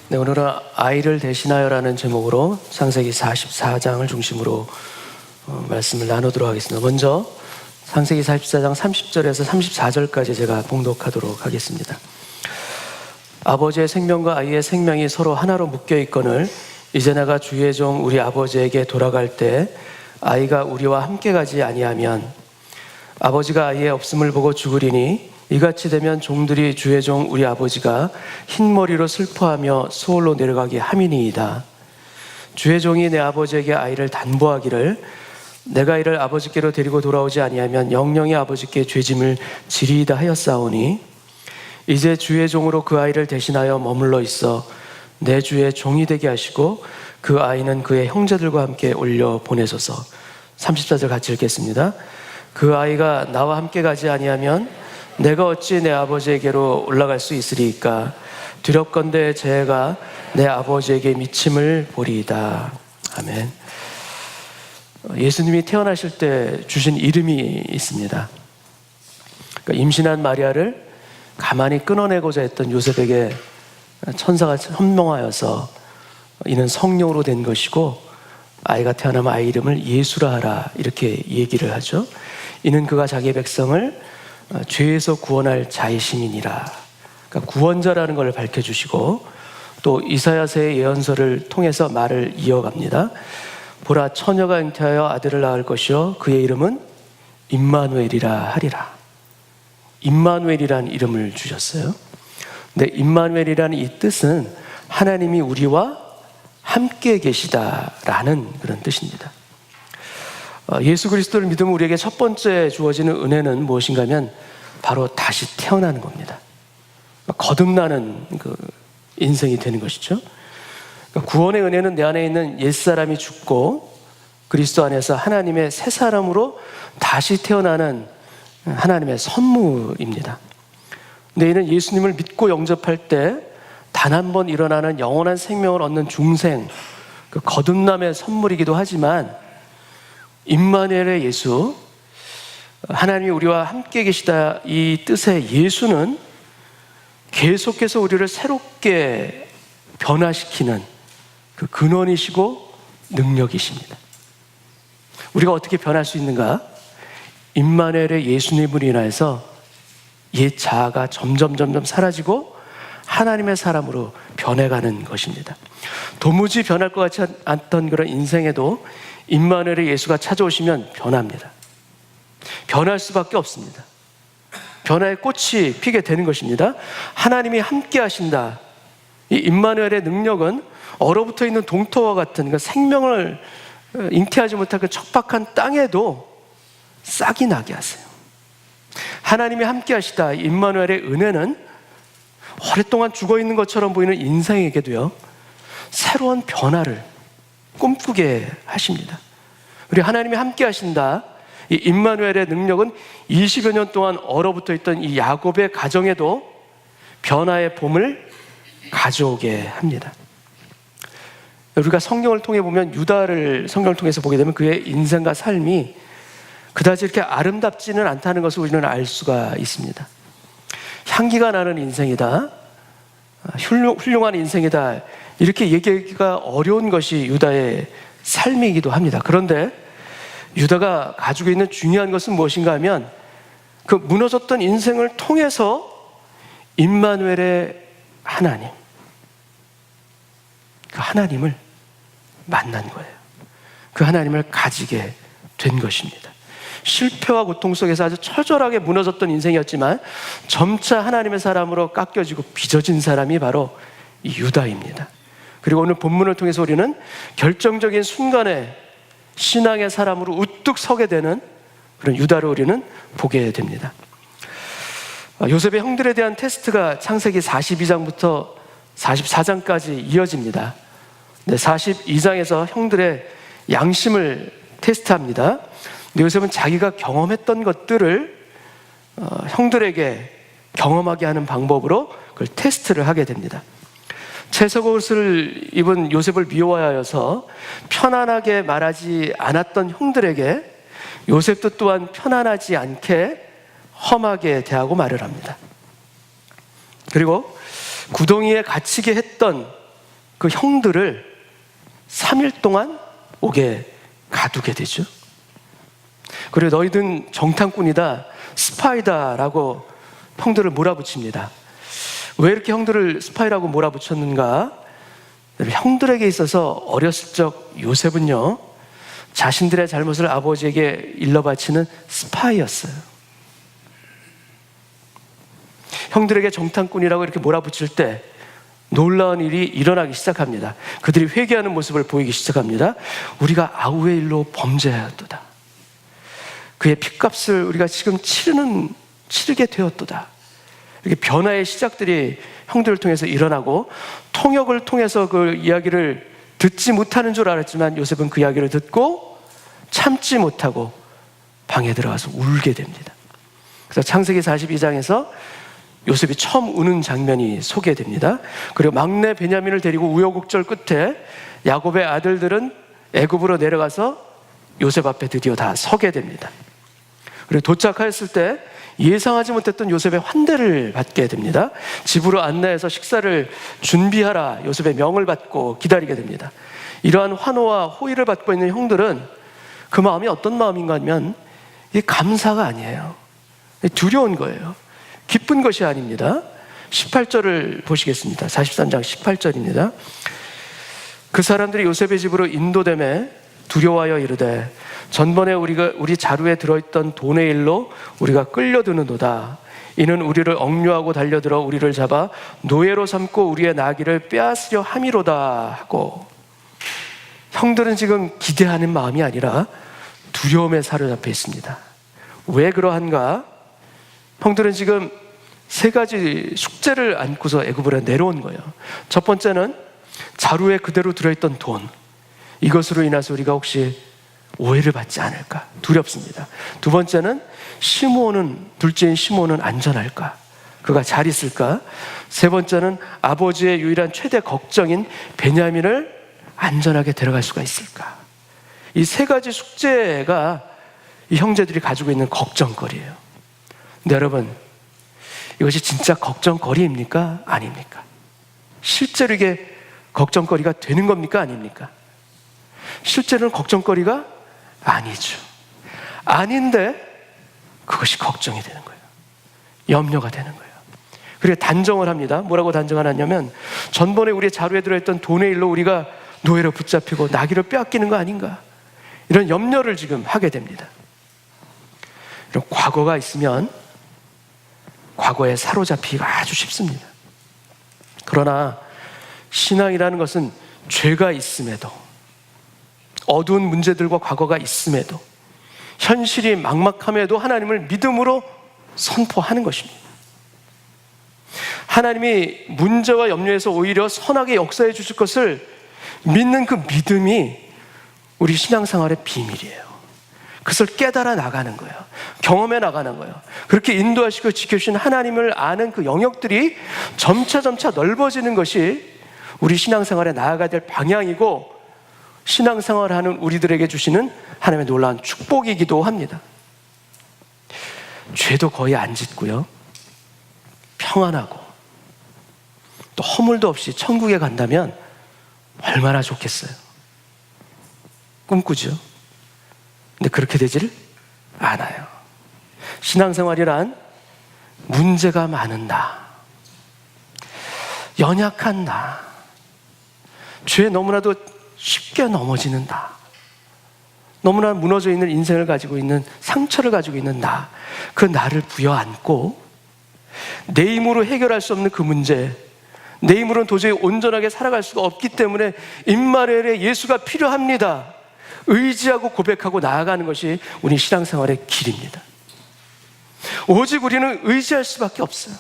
네, 오늘은 아이를 대신하여라는 제목으로 창세기 44장을 중심으로 말씀을 나누도록 하겠습니다. 먼저 창세기 44장 30절에서 34절까지 제가 봉독하도록 하겠습니다. 아버지의 생명과 아이의 생명이 서로 하나로 묶여 있거늘 이제 내가 주의 종 우리 아버지에게 돌아갈 때 아이가 우리와 함께 가지 아니하면 아버지가 아이의 없음을 보고 죽으리니 이같이 되면 종들이 주의 종 우리 아버지가 흰머리로 슬퍼하며 수월로 내려가게 함이니이다. 주의 종이 내 아버지에게 아이를 단보하기를 내가 이를 아버지께로 데리고 돌아오지 아니하면 영영이 아버지께 죄짐을 지리이다 하였사오니 이제 주의 종으로 그 아이를 대신하여 머물러 있어 내 주의 종이 되게 하시고 그 아이는 그의 형제들과 함께 올려 보내소서. 34절 같이 읽겠습니다. 그 아이가 나와 함께 가지 아니하면 내가 어찌 내 아버지에게로 올라갈 수 있으리이까. 두렵건대 제가 내 아버지에게 미침을 보리이다. 아멘. 예수님이 태어나실 때 주신 이름이 있습니다. 그러니까 임신한 마리아를 가만히 끊어내고자 했던 요셉에게 천사가 현몽하여서 이는 성령으로 된 것이고 아이가 태어나면 아이 이름을 예수라 하라 이렇게 얘기를 하죠. 이는 그가 자기의 백성을 죄에서 구원할 자의 신이니라. 그러니까 구원자라는 걸 밝혀주시고 또 이사야서의 예언서를 통해서 말을 이어갑니다. 보라 처녀가 잉태하여 아들을 낳을 것이요 그의 이름은 임마누엘이라 하리라. 임마누엘이라는 이름을 주셨어요. 근데 임마누엘이라는 이 뜻은 하나님이 우리와 함께 계시다라는 그런 뜻입니다. 예수 그리스도를 믿으면 우리에게 첫 번째 주어지는 은혜는 무엇인가 하면 바로 다시 태어나는 겁니다. 거듭나는 그 인생이 되는 것이죠. 구원의 은혜는 내 안에 있는 옛사람이 죽고 그리스도 안에서 하나님의 새 사람으로 다시 태어나는 하나님의 선물입니다. 근데 이는 예수님을 믿고 영접할 때 단 한 번 일어나는 영원한 생명을 얻는 중생, 그 거듭남의 선물이기도 하지만 임마누엘의 예수, 하나님이 우리와 함께 계시다 이 뜻의 예수는 계속해서 우리를 새롭게 변화시키는 그 근원이시고 능력이십니다. 우리가 어떻게 변할 수 있는가? 임마누엘의 예수님으로 인하여서 옛 자아가 점점 사라지고 하나님의 사람으로 변해가는 것입니다. 도무지 변할 것 같지 않던 그런 인생에도 임마누엘의 예수가 찾아오시면 변합니다. 변할 수밖에 없습니다. 변화의 꽃이 피게 되는 것입니다. 하나님이 함께 하신다. 이 임마누엘의 능력은 얼어붙어 있는 동토와 같은 그 생명을 잉태하지 못할 그 척박한 땅에도 싹이 나게 하세요. 하나님이 함께 하시다. 임마누엘의 은혜는 오랫동안 죽어있는 것처럼 보이는 인생에게도요 새로운 변화를 꿈꾸게 하십니다. 우리 하나님이 함께 하신다. 이 임마누엘의 능력은 20여 년 동안 얼어붙어 있던 이 야곱의 가정에도 변화의 봄을 가져오게 합니다. 우리가 성경을 통해 보면 유다를 성경을 통해서 보게 되면 그의 인생과 삶이 그다지 이렇게 아름답지는 않다는 것을 우리는 알 수가 있습니다. 향기가 나는 인생이다, 훌륭한 인생이다 이렇게 얘기하기가 어려운 것이 유다의 삶이기도 합니다. 그런데 유다가 가지고 있는 중요한 것은 무엇인가 하면 그 무너졌던 인생을 통해서 임마누엘의 하나님, 그 하나님을 만난 거예요. 그 하나님을 가지게 된 것입니다. 실패와 고통 속에서 아주 처절하게 무너졌던 인생이었지만 점차 하나님의 사람으로 깎여지고 빚어진 사람이 바로 이 유다입니다. 그리고 오늘 본문을 통해서 우리는 결정적인 순간에 신앙의 사람으로 우뚝 서게 되는 그런 유다를 우리는 보게 됩니다. 요셉의 형들에 대한 테스트가 창세기 42장부터 44장까지 이어집니다. 42장에서 형들의 양심을 테스트합니다. 요셉은 자기가 경험했던 것들을 형들에게 경험하게 하는 방법으로 그걸 테스트를 하게 됩니다. 채석옷을 입은 요셉을 미워하여서 편안하게 말하지 않았던 형들에게 요셉도 또한 편안하지 않게 험하게 대하고 말을 합니다. 그리고 구덩이에 갇히게 했던 그 형들을 3일 동안 옥에 가두게 되죠. 그리고 너희들은 정탐꾼이다, 스파이다라고 형들을 몰아붙입니다. 왜 이렇게 형들을 스파이라고 몰아붙였는가? 형들에게 있어서 어렸을 적 요셉은요, 자신들의 잘못을 아버지에게 일러바치는 스파이였어요. 형들에게 정탐꾼이라고 이렇게 몰아붙일 때 놀라운 일이 일어나기 시작합니다. 그들이 회개하는 모습을 보이기 시작합니다. 우리가 아우의 일로 범죄하였도다. 그의 핏값을 우리가 지금 치르게 되었도다. 이렇게 변화의 시작들이 형들을 통해서 일어나고, 통역을 통해서 그 이야기를 듣지 못하는 줄 알았지만 요셉은 그 이야기를 듣고 참지 못하고 방에 들어가서 울게 됩니다. 그래서 창세기 42장에서 요셉이 처음 우는 장면이 소개됩니다. 그리고 막내 베냐민을 데리고 우여곡절 끝에 야곱의 아들들은 애굽으로 내려가서 요셉 앞에 드디어 다 서게 됩니다. 그리고 도착하였을 때 예상하지 못했던 요셉의 환대를 받게 됩니다. 집으로 안내해서 식사를 준비하라 요셉의 명을 받고 기다리게 됩니다. 이러한 환호와 호의를 받고 있는 형들은 그 마음이 어떤 마음인가 하면 이게 감사가 아니에요. 두려운 거예요. 기쁜 것이 아닙니다. 18절을 보시겠습니다. 43장 18절입니다. 그 사람들이 요셉의 집으로 인도되매 두려워하여 이르되 전번에 우리 자루에 들어있던 돈의 일로 우리가 끌려드는도다. 이는 우리를 억류하고 달려들어 우리를 잡아 노예로 삼고 우리의 나귀를 빼앗으려 함이로다 하고, 형들은 지금 기대하는 마음이 아니라 두려움에 사로잡혀 있습니다. 왜 그러한가? 형들은 지금 세 가지 숙제를 안고서 애굽으로 내려온 거예요. 첫 번째는 자루에 그대로 들어있던 돈, 이것으로 인해서 우리가 혹시 오해를 받지 않을까 두렵습니다. 두 번째는 둘째인 시므온은 안전할까, 그가 잘 있을까. 세 번째는 아버지의 유일한 최대 걱정인 베냐민을 안전하게 데려갈 수가 있을까. 이 세 가지 숙제가 이 형제들이 가지고 있는 걱정거리예요. 근데 여러분, 이것이 진짜 걱정거리입니까? 아닙니까? 실제로 이게 걱정거리가 되는 겁니까? 아닙니까? 실제로는 걱정거리가 아니죠. 아닌데 그것이 걱정이 되는 거예요. 염려가 되는 거예요. 그리고 단정을 합니다. 뭐라고 단정하냐면, 전번에 우리의 자루에 들어있던 돈의 일로 우리가 노예로 붙잡히고 나귀를 빼앗기는 거 아닌가, 이런 염려를 지금 하게 됩니다. 이런 과거가 있으면 과거에 사로잡히기가 아주 쉽습니다. 그러나 신앙이라는 것은 죄가 있음에도, 어두운 문제들과 과거가 있음에도, 현실이 막막함에도 하나님을 믿음으로 선포하는 것입니다. 하나님이 문제와 염려에서 오히려 선하게 역사해 주실 것을 믿는 그 믿음이 우리 신앙생활의 비밀이에요. 그것을 깨달아 나가는 거예요. 경험해 나가는 거예요. 그렇게 인도하시고 지켜주신 하나님을 아는 그 영역들이 점차 넓어지는 것이 우리 신앙생활에 나아가야 될 방향이고, 신앙생활하는 우리들에게 주시는 하나님의 놀라운 축복이기도 합니다. 죄도 거의 안 짓고요, 평안하고 또 허물도 없이 천국에 간다면 얼마나 좋겠어요. 꿈꾸죠. 근데 그렇게 되지를 않아요. 신앙생활이란 문제가 많은 나, 연약한 나, 죄에 너무나도 쉽게 넘어지는 나, 너무나 무너져 있는 인생을 가지고 있는, 상처를 가지고 있는 나, 그 나를 부여안고 내 힘으로 해결할 수 없는 그 문제, 내 힘으로는 도저히 온전하게 살아갈 수가 없기 때문에 임마누엘의 예수가 필요합니다. 의지하고 고백하고 나아가는 것이 우리 신앙생활의 길입니다. 오직 우리는 의지할 수밖에 없어요.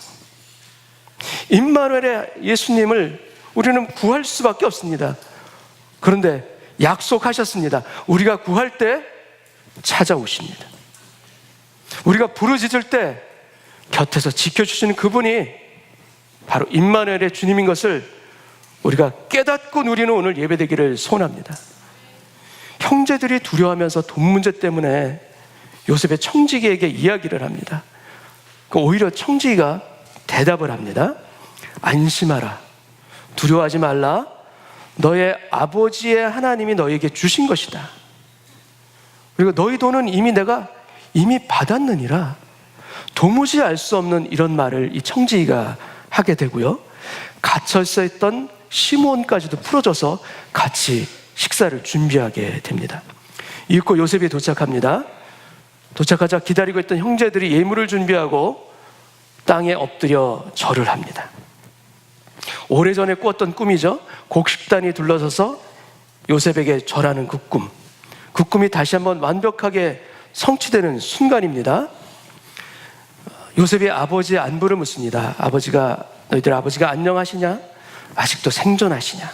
임마누엘의 예수님을 우리는 구할 수밖에 없습니다. 그런데 약속하셨습니다. 우리가 구할 때 찾아오십니다. 우리가 부르짖을 때 곁에서 지켜주시는 그분이 바로 임마누엘의 주님인 것을 우리가 깨닫고 누리는 오늘 예배되기를 소원합니다. 형제들이 두려워하면서 돈 문제 때문에 요셉의 청지기에게 이야기를 합니다. 오히려 청지기가 대답을 합니다. 안심하라, 두려워하지 말라, 너의 아버지의 하나님이 너에게 주신 것이다. 그리고 너희 돈은 내가 이미 받았느니라. 도무지 알 수 없는 이런 말을 이 청지기가 하게 되고요. 갇혀 있었던 시므온까지도 풀어줘서 같이 식사를 준비하게 됩니다. 이윽고 요셉이 도착합니다. 도착하자 기다리고 있던 형제들이 예물을 준비하고 땅에 엎드려 절을 합니다. 오래전에 꾸었던 꿈이죠. 곡식단이 둘러서서 요셉에게 절하는 그 꿈. 그 꿈이 다시 한번 완벽하게 성취되는 순간입니다. 요셉이 아버지의 안부를 묻습니다. 너희들 아버지가 안녕하시냐? 아직도 생존하시냐?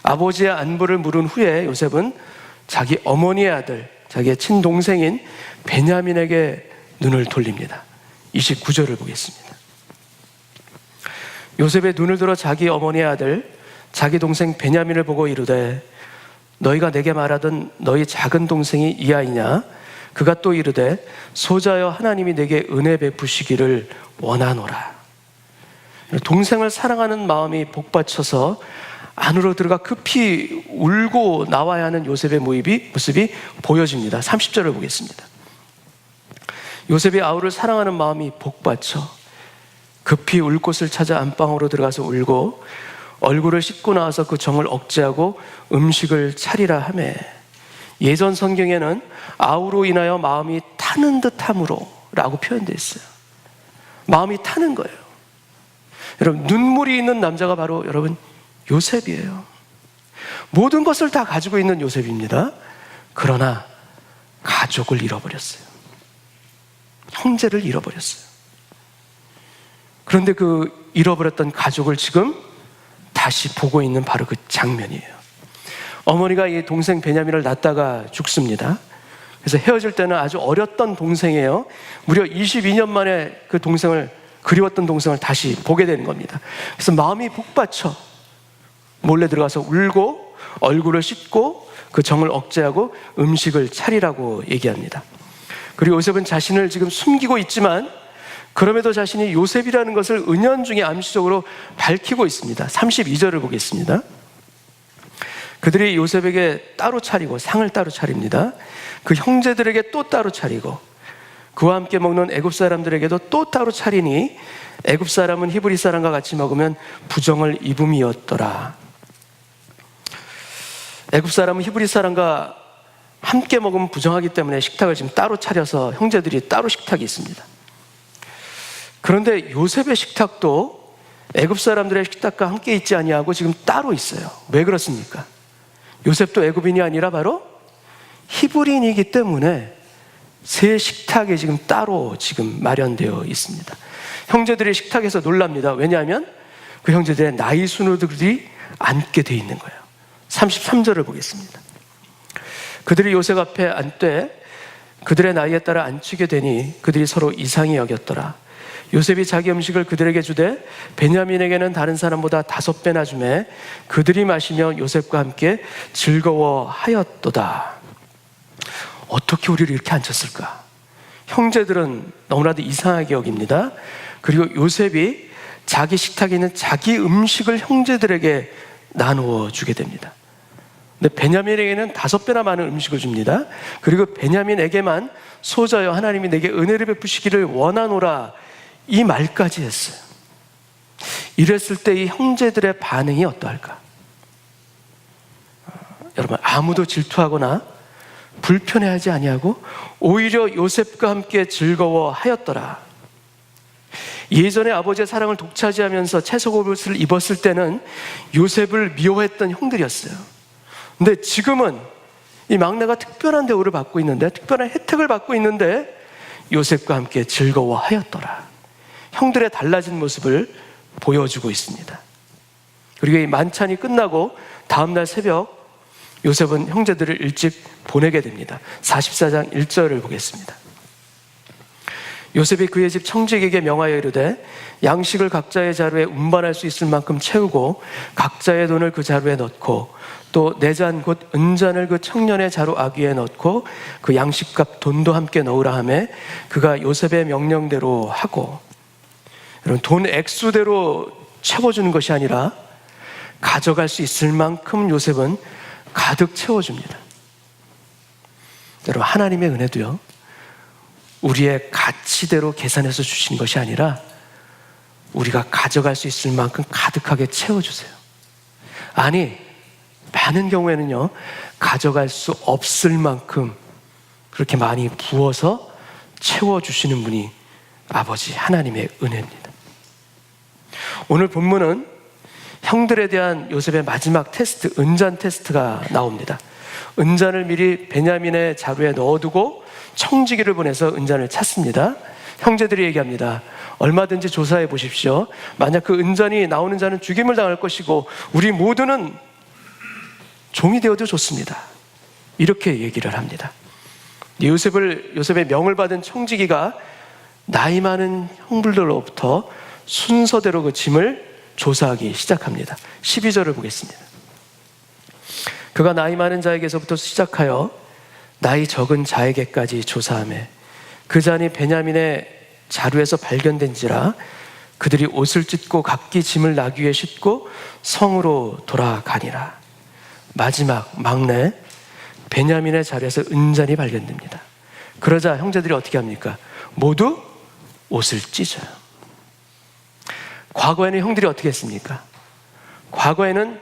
아버지의 안부를 물은 후에 요셉은 자기 어머니의 아들, 자기의 친동생인 베냐민에게 눈을 돌립니다. 29절을 보겠습니다. 요셉의 눈을 들어 자기 어머니의 아들, 자기 동생 베냐민을 보고 이르되 너희가 내게 말하던 너희 작은 동생이 이 아이냐? 그가 또 이르되 소자여 하나님이 내게 은혜 베푸시기를 원하노라. 동생을 사랑하는 마음이 복받쳐서 안으로 들어가 급히 울고 나와야 하는 요셉의 모습이 보여집니다. 30절을 보겠습니다. 요셉이 아우를 사랑하는 마음이 복받쳐 급히 울 곳을 찾아 안방으로 들어가서 울고 얼굴을 씻고 나와서 그 정을 억제하고 음식을 차리라 하매, 예전 성경에는 아우로 인하여 마음이 타는 듯함으로 라고 표현되어 있어요. 마음이 타는 거예요. 여러분, 눈물이 있는 남자가 바로 여러분 요셉이에요. 모든 것을 다 가지고 있는 요셉입니다. 그러나 가족을 잃어버렸어요. 형제를 잃어버렸어요. 그런데 그 잃어버렸던 가족을 지금 다시 보고 있는 바로 그 장면이에요. 어머니가 이 동생 베냐민을 낳다가 죽습니다. 그래서 헤어질 때는 아주 어렸던 동생이에요. 무려 22년 만에 그리웠던 동생을 다시 보게 되는 겁니다. 그래서 마음이 복받쳐 몰래 들어가서 울고 얼굴을 씻고 그 정을 억제하고 음식을 차리라고 얘기합니다. 그리고 요셉은 자신을 지금 숨기고 있지만 그럼에도 자신이 요셉이라는 것을 은연중에 암시적으로 밝히고 있습니다. 32절을 보겠습니다. 그들이 요셉에게 따로 차리고 상을 따로 차립니다. 그 형제들에게 또 따로 차리고 그와 함께 먹는 애굽 사람들에게도 또 따로 차리니 애굽 사람은 히브리 사람과 같이 먹으면 부정을 입음이었더라. 애굽 사람은 히브리 사람과 함께 먹으면 부정하기 때문에 식탁을 지금 따로 차려서 형제들이 따로 식탁이 있습니다. 그런데 요셉의 식탁도 애굽 사람들의 식탁과 함께 있지 아니하고 지금 따로 있어요. 왜 그렇습니까? 요셉도 애굽인이 아니라 바로 히브리인이기 때문에 새 식탁이 지금 따로 지금 마련되어 있습니다. 형제들의 식탁에서 놀랍니다. 왜냐하면 그 형제들의 나이 순으들이 앉게 돼 있는 거예요. 33절을 보겠습니다. 그들이 요셉 앞에 앉되 그들의 나이에 따라 앉히게 되니 그들이 서로 이상히 여겼더라. 요셉이 자기 음식을 그들에게 주되 베냐민에게는 다른 사람보다 5배나 주매 그들이 마시며 요셉과 함께 즐거워하였도다. 어떻게 우리를 이렇게 앉혔을까? 형제들은 너무나도 이상하게 여깁니다. 그리고 요셉이 자기 식탁에 있는 자기 음식을 형제들에게 나누어 주게 됩니다. 근데 베냐민에게는 5배나 많은 음식을 줍니다. 그리고 베냐민에게만 소자여 하나님이 내게 은혜를 베푸시기를 원하노라 이 말까지 했어요. 이랬을 때 이 형제들의 반응이 어떠할까? 여러분, 아무도 질투하거나 불편해하지 아니하고 오히려 요셉과 함께 즐거워하였더라. 예전에 아버지의 사랑을 독차지하면서 채석옷을 입었을 때는 요셉을 미워했던 형들이었어요. 근데 지금은 이 막내가 특별한 대우를 받고 있는데, 특별한 혜택을 받고 있는데 요셉과 함께 즐거워하였더라. 형들의 달라진 모습을 보여주고 있습니다. 그리고 이 만찬이 끝나고 다음날 새벽 요셉은 형제들을 일찍 보내게 됩니다. 44장 1절을 보겠습니다. 요셉이 그의 집 청지기에게 명하여 이르되 양식을 각자의 자루에 운반할 수 있을 만큼 채우고 각자의 돈을 그 자루에 넣고 또 내 잔 곧 은잔을 그 청년의 자루 아귀에 넣고 그 양식값 돈도 함께 넣으라 하매 그가 요셉의 명령대로 하고, 여러분, 돈 액수대로 채워주는 것이 아니라 가져갈 수 있을 만큼 요셉은 가득 채워줍니다. 여러분, 하나님의 은혜도요, 우리의 가치대로 계산해서 주신 것이 아니라 우리가 가져갈 수 있을 만큼 가득하게 채워주세요. 아니, 많은 경우에는요, 가져갈 수 없을 만큼 그렇게 많이 부어서 채워주시는 분이 아버지 하나님의 은혜입니다. 오늘 본문은 형들에 대한 요셉의 마지막 테스트, 은잔 테스트가 나옵니다. 은잔을 미리 베냐민의 자루에 넣어두고 청지기를 보내서 은잔을 찾습니다. 형제들이 얘기합니다. 얼마든지 조사해 보십시오. 만약 그 은잔이 나오는 자는 죽임을 당할 것이고 우리 모두는 종이 되어도 좋습니다. 이렇게 얘기를 합니다. 요셉의 명을 받은 청지기가 나이 많은 형들로부터 순서대로 그 짐을 조사하기 시작합니다. 12절을 보겠습니다. 그가 나이 많은 자에게서부터 시작하여 나이 적은 자에게까지 조사하매 그 잔이 베냐민의 자루에서 발견된지라 그들이 옷을 찢고 각기 짐을 나귀 위에 싣고 성으로 돌아가니라. 마지막 막내 베냐민의 자루에서 은잔이 발견됩니다. 그러자 형제들이 어떻게 합니까? 모두 옷을 찢어요. 과거에는 형들이 어떻게 했습니까? 과거에는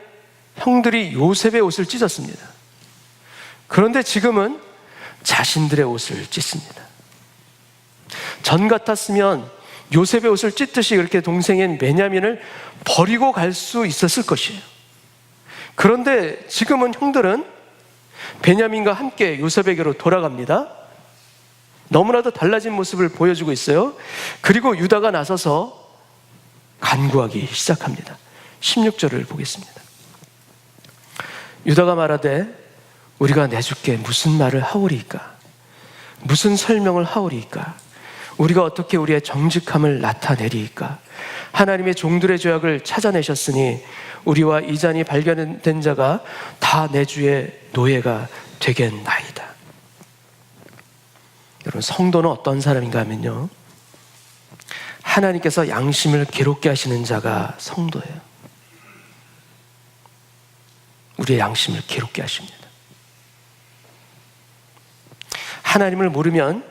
형들이 요셉의 옷을 찢었습니다. 그런데 지금은 자신들의 옷을 찢습니다. 전 같았으면 요셉의 옷을 찢듯이 그렇게 동생인 베냐민을 버리고 갈 수 있었을 것이에요. 그런데 지금은 형들은 베냐민과 함께 요셉에게로 돌아갑니다. 너무나도 달라진 모습을 보여주고 있어요. 그리고 유다가 나서서 간구하기 시작합니다. 16절을 보겠습니다. 유다가 말하되 우리가 내주께 무슨 말을 하오리이까? 무슨 설명을 하오리이까? 우리가 어떻게 우리의 정직함을 나타내리이까? 하나님의 종들의 죄악을 찾아내셨으니 우리와 이 잔이 발견된 자가 다 내 주의 노예가 되겠나이다. 여러분, 성도는 어떤 사람인가 하면요, 하나님께서 양심을 괴롭게 하시는 자가 성도예요. 우리의 양심을 괴롭게 하십니다. 하나님을 모르면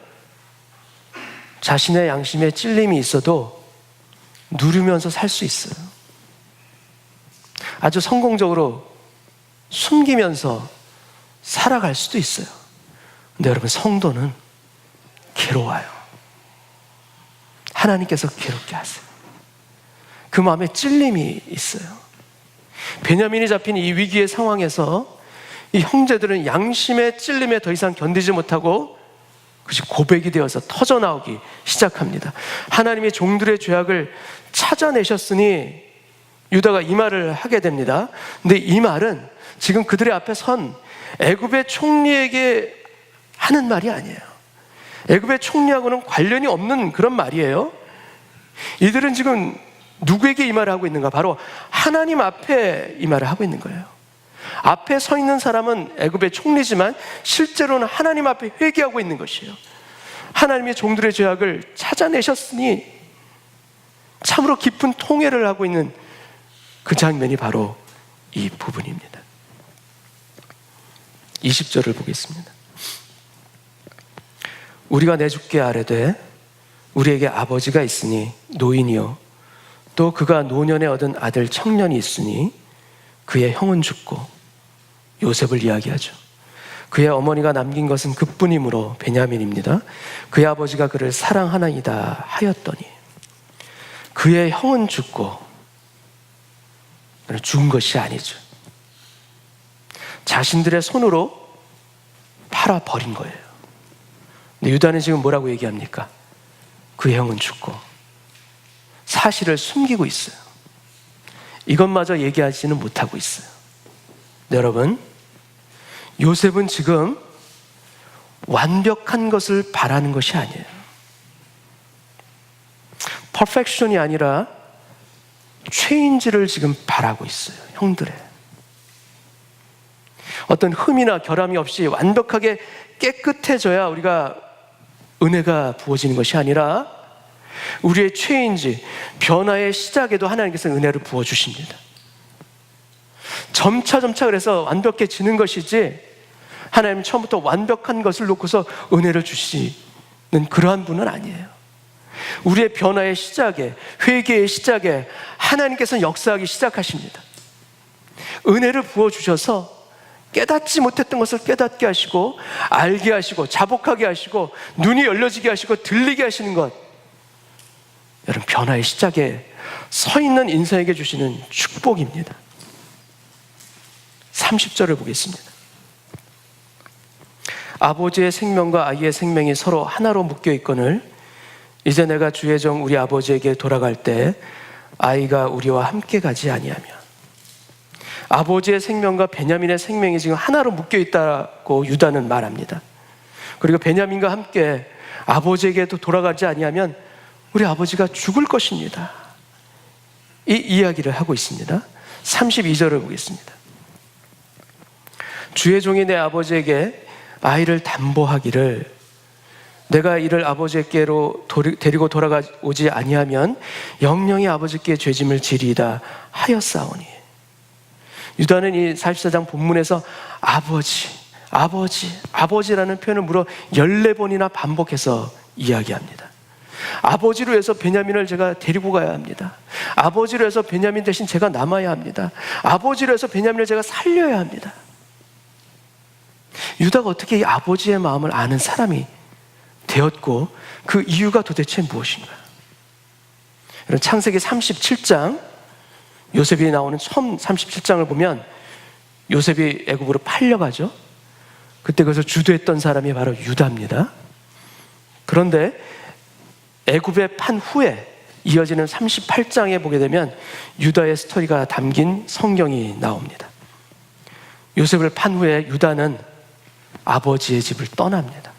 자신의 양심에 찔림이 있어도 누르면서 살 수 있어요. 아주 성공적으로 숨기면서 살아갈 수도 있어요. 근데 여러분, 성도는 괴로워요. 하나님께서 괴롭게 하세요. 그 마음에 찔림이 있어요. 베냐민이 잡힌 이 위기의 상황에서 이 형제들은 양심의 찔림에 더 이상 견디지 못하고 그것이 고백이 되어서 터져나오기 시작합니다. 하나님의 종들의 죄악을 찾아내셨으니 유다가 이 말을 하게 됩니다. 근데 이 말은 지금 그들의 앞에 선 애굽의 총리에게 하는 말이 아니에요. 애굽의 총리하고는 관련이 없는 그런 말이에요. 이들은 지금 누구에게 이 말을 하고 있는가? 바로 하나님 앞에 이 말을 하고 있는 거예요. 앞에 서 있는 사람은 애굽의 총리지만 실제로는 하나님 앞에 회개하고 있는 것이에요. 하나님의 종들의 죄악을 찾아내셨으니 참으로 깊은 통회를 하고 있는 그 장면이 바로 이 부분입니다. 20절을 보겠습니다. 우리가 내주께 아뢰되 우리에게 아버지가 있으니 노인이요 또 그가 노년에 얻은 아들 청년이 있으니 그의 형은 죽고 요셉을 이야기하죠. 그의 어머니가 남긴 것은 그뿐이므로 베냐민입니다. 그의 아버지가 그를 사랑하나이다 하였더니 그의 형은 죽고 죽은 것이 아니죠. 자신들의 손으로 팔아버린 거예요. 근데 유다는 지금 뭐라고 얘기합니까? 그의 형은 죽고 사실을 숨기고 있어요. 이것마저 얘기하지는 못하고 있어요. 여러분, 요셉은 지금 완벽한 것을 바라는 것이 아니에요. 퍼펙션이 아니라 체인지를 지금 바라고 있어요. 형들의 어떤 흠이나 결함이 없이 완벽하게 깨끗해져야 우리가 은혜가 부어지는 것이 아니라 우리의 체인지, 변화의 시작에도 하나님께서 은혜를 부어주십니다. 점차 그래서 완벽해지는 것이지, 하나님은 처음부터 완벽한 것을 놓고서 은혜를 주시는 그러한 분은 아니에요. 우리의 변화의 시작에, 회개의 시작에 하나님께서는 역사하기 시작하십니다. 은혜를 부어주셔서 깨닫지 못했던 것을 깨닫게 하시고, 알게 하시고, 자복하게 하시고, 눈이 열려지게 하시고, 들리게 하시는 것, 여러분, 변화의 시작에 서 있는 인생에게 주시는 축복입니다. 30절을 보겠습니다. 아버지의 생명과 아이의 생명이 서로 하나로 묶여 있거늘 이제 내가 주의 종 우리 아버지에게 돌아갈 때 아이가 우리와 함께 가지 아니하며. 아버지의 생명과 베냐민의 생명이 지금 하나로 묶여 있다고 유다는 말합니다. 그리고 베냐민과 함께 아버지에게도 돌아가지 아니하면 우리 아버지가 죽을 것입니다. 이 이야기를 하고 있습니다. 32절을 보겠습니다. 주의 종이 내 아버지에게 아이를 담보하기를 내가 이를 아버지께로 데리고 돌아오지 아니하면 영영이 아버지께 죄짐을 지리이다 하였사오니. 유다는 이 44장 본문에서 아버지라는 표현을 무려 14번이나 반복해서 이야기합니다. 아버지로 해서 베냐민을 제가 데리고 가야 합니다. 아버지로 해서 베냐민 대신 제가 남아야 합니다. 아버지로 해서 베냐민을 제가 살려야 합니다. 유다가 어떻게 이 아버지의 마음을 아는 사람이 되었고, 그 이유가 도대체 무엇인가요? 여러분, 창세기 37장, 요셉이 나오는 처음 37장을 보면 요셉이 애굽으로 팔려가죠. 그때 거기서 주도했던 사람이 바로 유다입니다. 그런데 애굽에 판 후에 이어지는 38장에 보게 되면 유다의 스토리가 담긴 성경이 나옵니다. 요셉을 판 후에 유다는 아버지의 집을 떠납니다.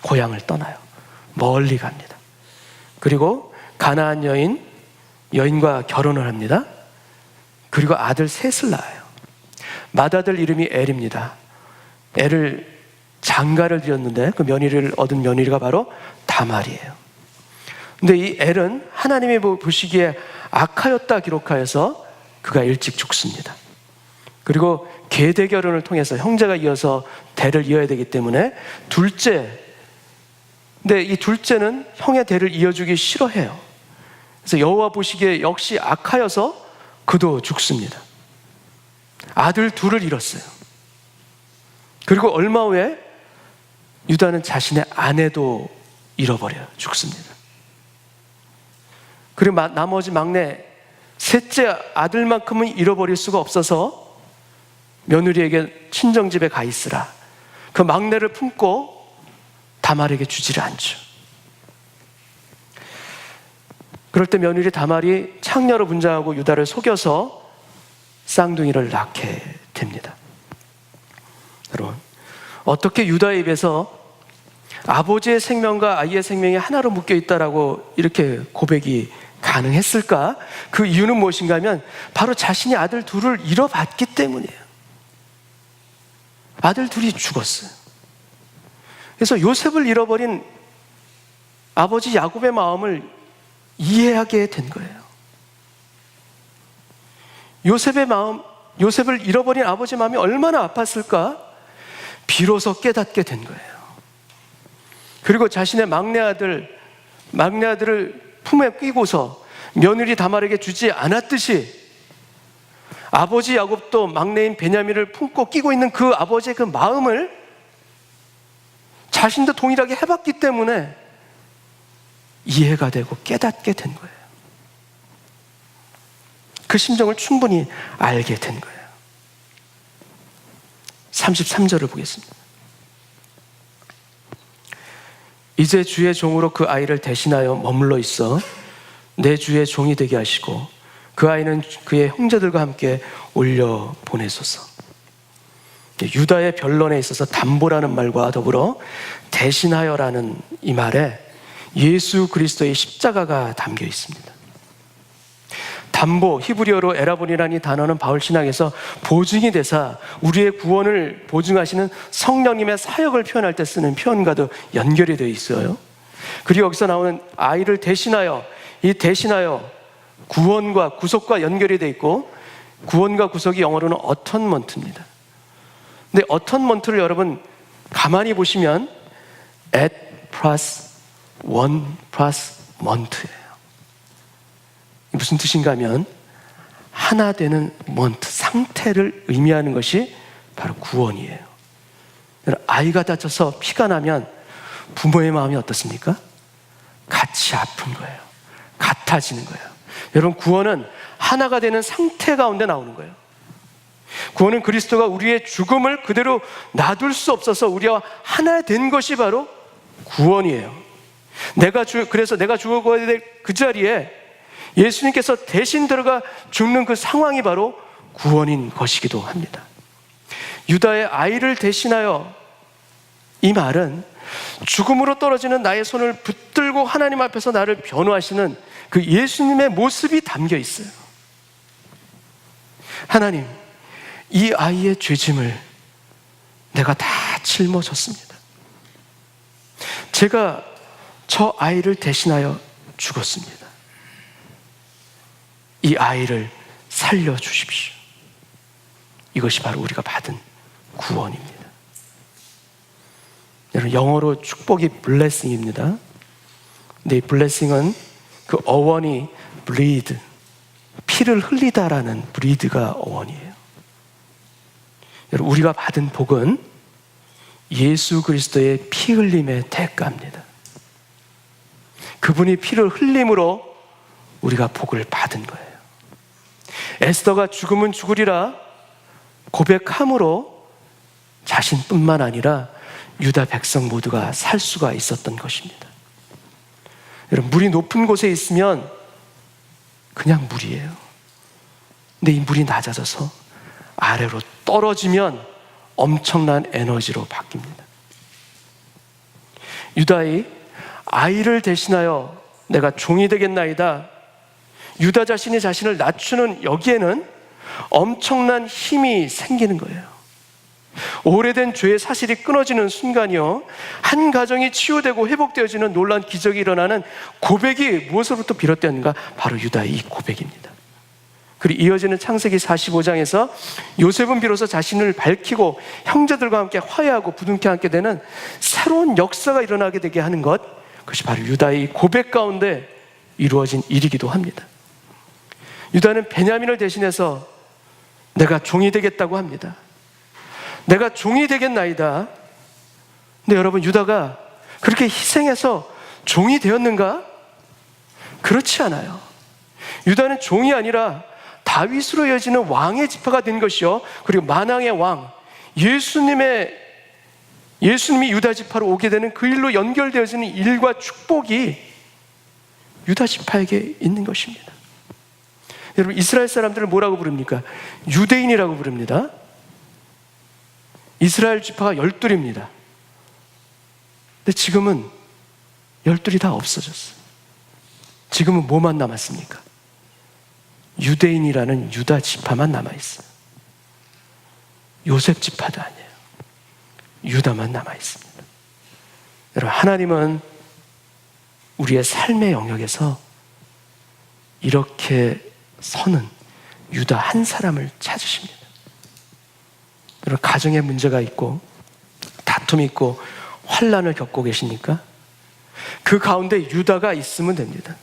고향을 떠나요. 멀리 갑니다. 그리고 가나안 여인과 결혼을 합니다. 그리고 아들 셋을 낳아요. 맏아들 이름이 엘입니다. 엘을 장가를 드렸는데 그 며느리를 얻은 며느리가 바로 다말이에요. 근데 이 엘은 하나님이 보시기에 악하였다 기록하여서 그가 일찍 죽습니다. 그리고 계대 결혼을 통해서 형제가 이어서 대를 이어야 되기 때문에 근데 이 둘째는 형의 대를 이어주기 싫어해요. 그래서 여호와 보시기에 역시 악하여서 그도 죽습니다. 아들 둘을 잃었어요. 그리고 얼마 후에 유다는 자신의 아내도 잃어버려요. 죽습니다. 그리고 나머지 막내 셋째 아들만큼은 잃어버릴 수가 없어서 며느리에게 친정집에 가 있으라. 그 막내를 품고 다말에게 주지를 않죠. 그럴 때 며느리 다말이 창녀로 분장하고 유다를 속여서 쌍둥이를 낳게 됩니다. 여러분, 어떻게 유다의 입에서 아버지의 생명과 아이의 생명이 하나로 묶여 있다라고 이렇게 고백이 가능했을까? 그 이유는 무엇인가 하면 바로 자신이 아들 둘을 잃어봤기 때문이에요. 아들 둘이 죽었어요. 그래서 요셉을 잃어버린 아버지 야곱의 마음을 이해하게 된 거예요. 요셉을 잃어버린 아버지 마음이 얼마나 아팠을까? 비로소 깨닫게 된 거예요. 그리고 자신의 막내 아들을 품에 끼고서 며느리 다말에게 주지 않았듯이 아버지 야곱도 막내인 베냐민을 품고 끼고 있는 그 아버지의 그 마음을 자신도 동일하게 해봤기 때문에 이해가 되고 깨닫게 된 거예요. 그 심정을 충분히 알게 된 거예요. 33절을 보겠습니다. 이제 주의 종으로 그 아이를 대신하여 머물러 있어 내 주의 종이 되게 하시고 그 아이는 그의 형제들과 함께 올려 보내소서. 유다의 변론에 있어서 담보라는 말과 더불어 대신하여라는 이 말에 예수 그리스도의 십자가가 담겨 있습니다. 담보, 히브리어로 에라본이라는 이 단어는 바울 신학에서 보증이 되사 우리의 구원을 보증하시는 성령님의 사역을 표현할 때 쓰는 표현과도 연결이 되어 있어요. 그리고 여기서 나오는 아이를 대신하여, 이 대신하여 구원과 구속과 연결이 되어 있고, 구원과 구속이 영어로는 어턴먼트입니다. 근데 어턴먼트를 여러분 가만히 보시면 at plus one plus month예요. 무슨 뜻인가 하면 하나 되는 month, 상태를 의미하는 것이 바로 구원이에요. 아이가 다쳐서 피가 나면 부모의 마음이 어떻습니까? 같이 아픈 거예요. 같아지는 거예요. 여러분, 구원은 하나가 되는 상태 가운데 나오는 거예요. 구원은 그리스도가 우리의 죽음을 그대로 놔둘 수 없어서 우리와 하나 된 것이 바로 구원이에요. 그래서 내가 죽어야 될 그 자리에 예수님께서 대신 들어가 죽는 그 상황이 바로 구원인 것이기도 합니다. 유다의 아이를 대신하여, 이 말은 죽음으로 떨어지는 나의 손을 붙들고 하나님 앞에서 나를 변호하시는 그 예수님의 모습이 담겨 있어요. 하나님, 이 아이의 죄짐을 내가 다 짊어졌습니다. 제가 저 아이를 대신하여 죽었습니다. 이 아이를 살려주십시오. 이것이 바로 우리가 받은 구원입니다. 여러분, 영어로 축복이 blessing입니다. 근데 이 blessing은 그 어원이 bleed, 피를 흘리다라는 bleed가 어원이에요. 여러분, 우리가 받은 복은 예수 그리스도의 피 흘림의 대가입니다. 그분이 피를 흘림으로 우리가 복을 받은 거예요. 에스더가 죽으면 죽으리라 고백함으로 자신뿐만 아니라 유다 백성 모두가 살 수가 있었던 것입니다. 여러분, 물이 높은 곳에 있으면 그냥 물이에요. 근데 이 물이 낮아져서 아래로 떨어지면 엄청난 에너지로 바뀝니다. 유다의 아이를 대신하여 내가 종이 되겠나이다. 유다 자신이 자신을 낮추는 여기에는 엄청난 힘이 생기는 거예요. 오래된 죄의 사실이 끊어지는 순간이요, 한 가정이 치유되고 회복되어지는 놀라운 기적이 일어나는 고백이 무엇으로부터 비롯되었는가? 바로 유다의 이 고백입니다. 그리고 이어지는 창세기 45장에서 요셉은 비로소 자신을 밝히고 형제들과 함께 화해하고 부둥켜 안게 되는 새로운 역사가 일어나게 되게 하는 것, 그것이 바로 유다의 고백 가운데 이루어진 일이기도 합니다. 유다는 베냐민을 대신해서 내가 종이 되겠다고 합니다. 내가 종이 되겠나이다. 근데 여러분, 유다가 그렇게 희생해서 종이 되었는가? 그렇지 않아요. 유다는 종이 아니라 다윗으로 이어지는 왕의 지파가 된 것이요, 그리고 만왕의 왕 예수님이 유다 지파로 오게 되는 그 일로 연결되어지는 일과 축복이 유다 지파에게 있는 것입니다. 여러분, 이스라엘 사람들을 뭐라고 부릅니까? 유대인이라고 부릅니다. 이스라엘 지파가 12입니다. 근데 지금은 12이 다 없어졌어요. 지금은 뭐만 남았습니까? 유대인이라는 유다 지파만 남아있어요. 요셉 지파도 아니에요. 유다만 남아있습니다. 여러분, 하나님은 우리의 삶의 영역에서 이렇게 서는 유다 한 사람을 찾으십니다. 여러분, 가정에 문제가 있고 다툼이 있고 환난을 겪고 계십니까? 그 가운데 유다가 있으면 됩니다.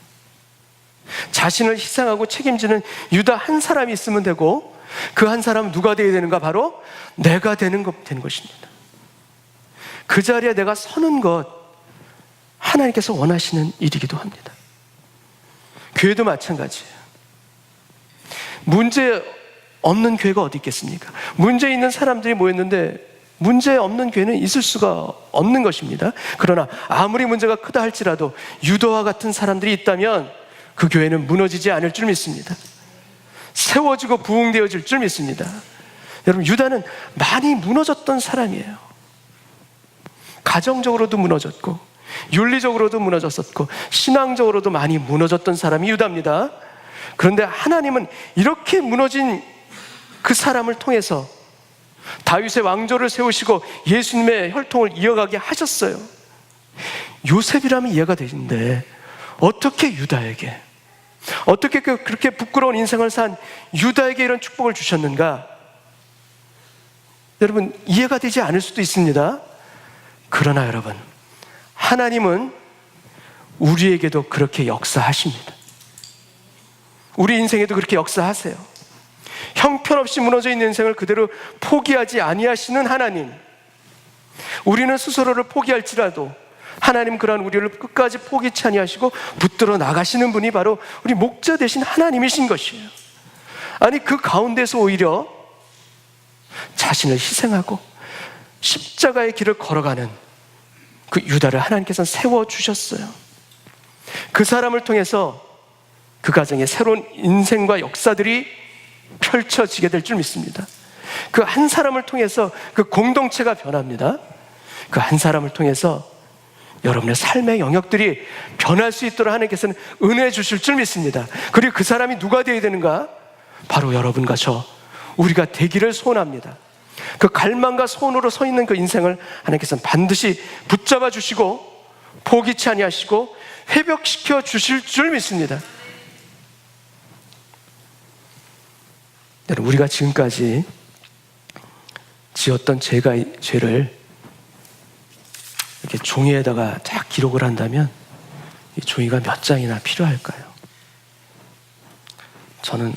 자신을 희생하고 책임지는 유다 한 사람이 있으면 되고, 그 한 사람은 누가 되어야 되는가? 바로 내가 되는 것입니다. 그 자리에 내가 서는 것, 하나님께서 원하시는 일이기도 합니다. 교회도 마찬가지예요. 문제 없는 교회가 어디 있겠습니까? 문제 있는 사람들이 모였는데 문제 없는 교회는 있을 수가 없는 것입니다. 그러나 아무리 문제가 크다 할지라도 유다와 같은 사람들이 있다면 그 교회는 무너지지 않을 줄 믿습니다. 세워지고 부흥되어질 줄 믿습니다. 여러분, 유다는 많이 무너졌던 사람이에요. 가정적으로도 무너졌고 윤리적으로도 무너졌었고 신앙적으로도 많이 무너졌던 사람이 유다입니다. 그런데 하나님은 이렇게 무너진 그 사람을 통해서 다윗의 왕조를 세우시고 예수님의 혈통을 이어가게 하셨어요. 요셉이라면 이해가 되는데 어떻게 유다에게 어떻게 그렇게 부끄러운 인생을 산 유다에게 이런 축복을 주셨는가? 여러분, 이해가 되지 않을 수도 있습니다. 그러나 여러분, 하나님은 우리에게도 그렇게 역사하십니다. 우리 인생에도 그렇게 역사하세요. 형편없이 무너져 있는 인생을 그대로 포기하지 아니하시는 하나님, 우리는 스스로를 포기할지라도 하나님 그러한 우리를 끝까지 포기치 아니하시고 붙들어 나가시는 분이 바로 우리 목자 되신 하나님이신 것이에요. 아니, 그 가운데서 오히려 자신을 희생하고 십자가의 길을 걸어가는 그 유다를 하나님께서는 세워주셨어요. 그 사람을 통해서 그 가정에 새로운 인생과 역사들이 펼쳐지게 될 줄 믿습니다. 그 한 사람을 통해서 그 공동체가 변합니다. 그 한 사람을 통해서 여러분의 삶의 영역들이 변할 수 있도록 하나님께서는 은혜 주실 줄 믿습니다. 그리고 그 사람이 누가 되어야 되는가? 바로 여러분과 저, 우리가 되기를 소원합니다. 그 갈망과 소원으로 서 있는 그 인생을 하나님께서는 반드시 붙잡아 주시고 포기치 아니하시고 회복시켜 주실 줄 믿습니다. 여러분, 우리가 지금까지 지었던 죄를 이렇게 종이에다가 쫙 기록을 한다면 이 종이가 몇 장이나 필요할까요? 저는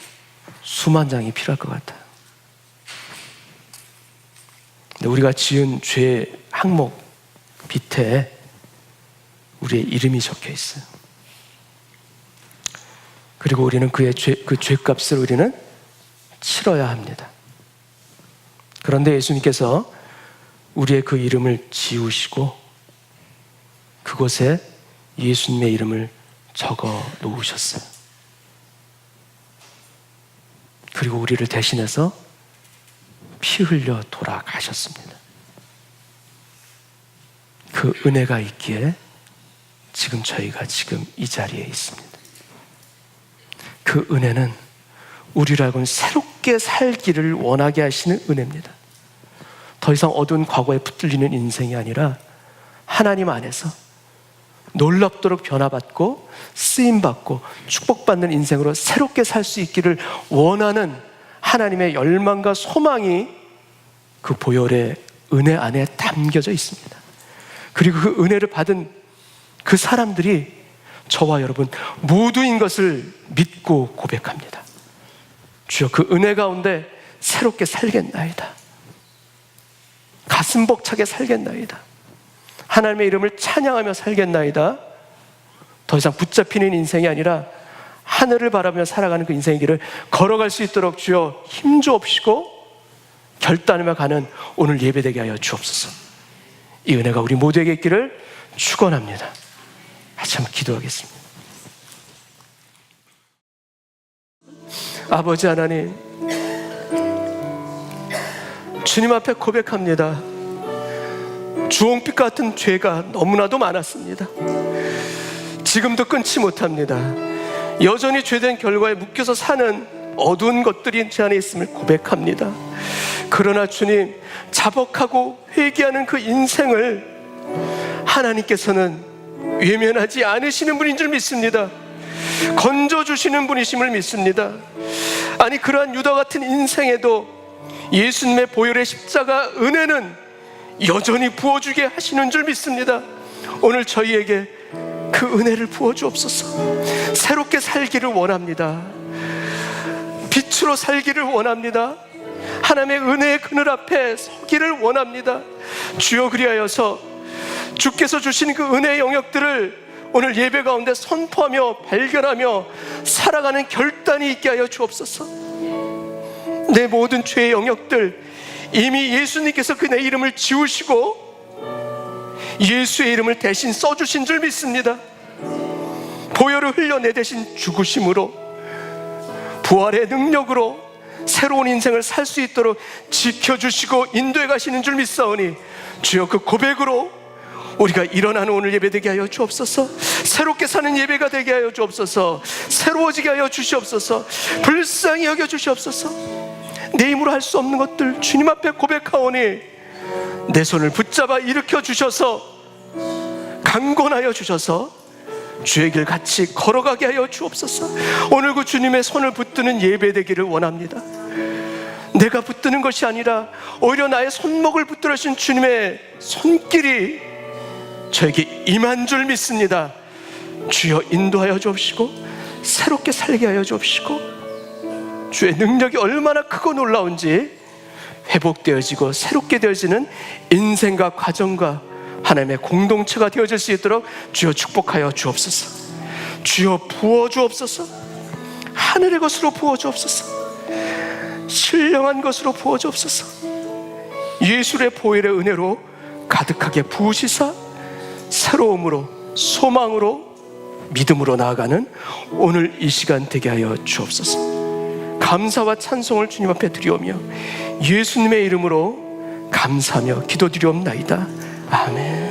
수만 장이 필요할 것 같아요. 근데 우리가 지은 죄 항목 밑에 우리의 이름이 적혀 있어요. 그리고 우리는 그 죄값을 우리는 치러야 합니다. 그런데 예수님께서 우리의 그 이름을 지우시고 그곳에 예수님의 이름을 적어 놓으셨어요. 그리고 우리를 대신해서 피 흘려 돌아가셨습니다. 그 은혜가 있기에 지금 저희가 지금 이 자리에 있습니다. 그 은혜는 우리라고는 새롭게 살기를 원하게 하시는 은혜입니다. 더 이상 어두운 과거에 붙들리는 인생이 아니라 하나님 안에서 놀랍도록 변화받고 쓰임받고 축복받는 인생으로 새롭게 살 수 있기를 원하는 하나님의 열망과 소망이 그 보혈의 은혜 안에 담겨져 있습니다. 그리고 그 은혜를 받은 그 사람들이 저와 여러분 모두인 것을 믿고 고백합니다. 주여, 그 은혜 가운데 새롭게 살겠나이다. 가슴 벅차게 살겠나이다. 하나님의 이름을 찬양하며 살겠나이다. 더 이상 붙잡히는 인생이 아니라 하늘을 바라보며 살아가는 그 인생의 길을 걸어갈 수 있도록 주여 힘 주옵시고 결단하며 가는 오늘 예배되게 하여 주옵소서. 이 은혜가 우리 모두에게 있기를 축원합니다. 같이 한번 기도하겠습니다. 아버지 하나님, 주님 앞에 고백합니다. 주홍빛 같은 죄가 너무나도 많았습니다. 지금도 끊지 못합니다. 여전히 죄된 결과에 묶여서 사는 어두운 것들이 제 안에 있음을 고백합니다. 그러나 주님, 자복하고 회개하는 그 인생을 하나님께서는 외면하지 않으시는 분인 줄 믿습니다. 건져주시는 분이심을 믿습니다. 아니, 그러한 유다 같은 인생에도 예수님의 보혈의 십자가 은혜는 여전히 부어주게 하시는 줄 믿습니다. 오늘 저희에게 그 은혜를 부어주옵소서. 새롭게 살기를 원합니다. 빛으로 살기를 원합니다. 하나님의 은혜의 그늘 앞에 서기를 원합니다. 주여, 그리하여서 주께서 주신 그 은혜의 영역들을 오늘 예배 가운데 선포하며 발견하며 살아가는 결단이 있게 하여 주옵소서. 내 모든 죄의 영역들 이미 예수님께서 그 내 이름을 지우시고 예수의 이름을 대신 써주신 줄 믿습니다. 보혈을 흘려 내 대신 죽으심으로 부활의 능력으로 새로운 인생을 살 수 있도록 지켜주시고 인도해 가시는 줄 믿사오니 주여, 그 고백으로 우리가 일어나는 오늘 예배 되게 하여 주옵소서. 새롭게 사는 예배가 되게 하여 주옵소서. 새로워지게 하여 주시옵소서. 불쌍히 여겨 주시옵소서. 내 힘으로 할 수 없는 것들 주님 앞에 고백하오니 내 손을 붙잡아 일으켜 주셔서 강권하여 주셔서 주의 길 같이 걸어가게 하여 주옵소서. 오늘 그 주님의 손을 붙드는 예배 되기를 원합니다. 내가 붙드는 것이 아니라 오히려 나의 손목을 붙들으신 주님의 손길이 저에게 임한 줄 믿습니다. 주여 인도하여 주옵시고 새롭게 살게 하여 주옵시고, 주의 능력이 얼마나 크고 놀라운지 회복되어지고 새롭게 되어지는 인생과 가정과 하나님의 공동체가 되어질 수 있도록 주여 축복하여 주옵소서. 주여 부어 주옵소서. 하늘의 것으로 부어 주옵소서. 신령한 것으로 부어 주옵소서. 예술의 보혈의 은혜로 가득하게 부으시사 새로움으로, 소망으로, 믿음으로 나아가는 오늘 이 시간 되게 하여 주옵소서. 감사와 찬송을 주님 앞에 드리오며 예수님의 이름으로 감사하며 기도드리옵나이다. 아멘.